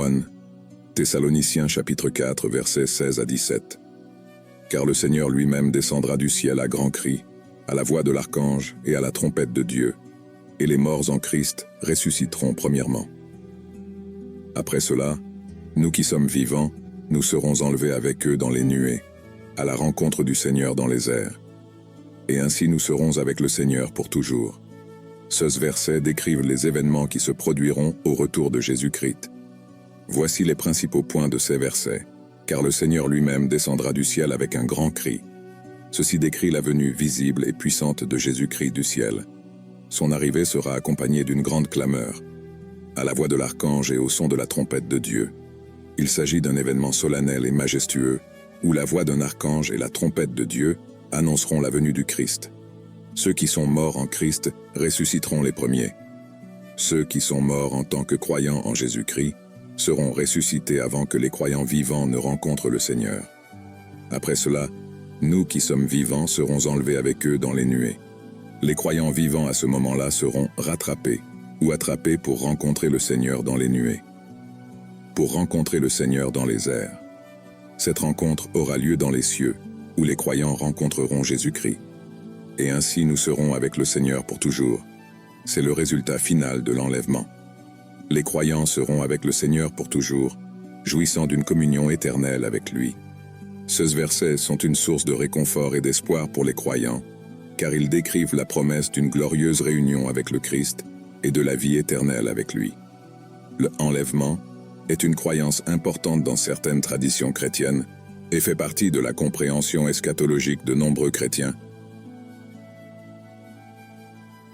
1 Thessaloniciens chapitre 4 versets 16 à 17. Car le Seigneur lui-même descendra du ciel à grands cris, à la voix de l'archange et à la trompette de Dieu, et les morts en Christ ressusciteront premièrement. Après cela, nous qui sommes vivants, nous serons enlevés avec eux dans les nuées, à la rencontre du Seigneur dans les airs. Et ainsi nous serons avec le Seigneur pour toujours. Ce verset décrivent les événements qui se produiront au retour de Jésus-Christ. Voici les principaux points de ces versets. Car le Seigneur lui-même descendra du ciel avec un grand cri. Ceci décrit la venue visible et puissante de Jésus-Christ du ciel. Son arrivée sera accompagnée d'une grande clameur, à la voix de l'archange et au son de la trompette de Dieu. Il s'agit d'un événement solennel et majestueux, où la voix d'un archange et la trompette de Dieu annonceront la venue du Christ. Ceux qui sont morts en Christ ressusciteront les premiers. Ceux qui sont morts en tant que croyants en Jésus-Christ seront ressuscités avant que les croyants vivants ne rencontrent le Seigneur. Après cela, nous qui sommes vivants serons enlevés avec eux dans les nuées. Les croyants vivants à ce moment-là seront rattrapés ou attrapés pour rencontrer le Seigneur dans les nuées. Pour rencontrer le Seigneur dans les airs. Cette rencontre aura lieu dans les cieux, où les croyants rencontreront Jésus-Christ. Et ainsi nous serons avec le Seigneur pour toujours. C'est le résultat final de l'enlèvement. Les croyants seront avec le Seigneur pour toujours, jouissant d'une communion éternelle avec lui. Ces versets sont une source de réconfort et d'espoir pour les croyants, car ils décrivent la promesse d'une glorieuse réunion avec le Christ et de la vie éternelle avec lui. Le enlèvement est une croyance importante dans certaines traditions chrétiennes et fait partie de la compréhension eschatologique de nombreux chrétiens,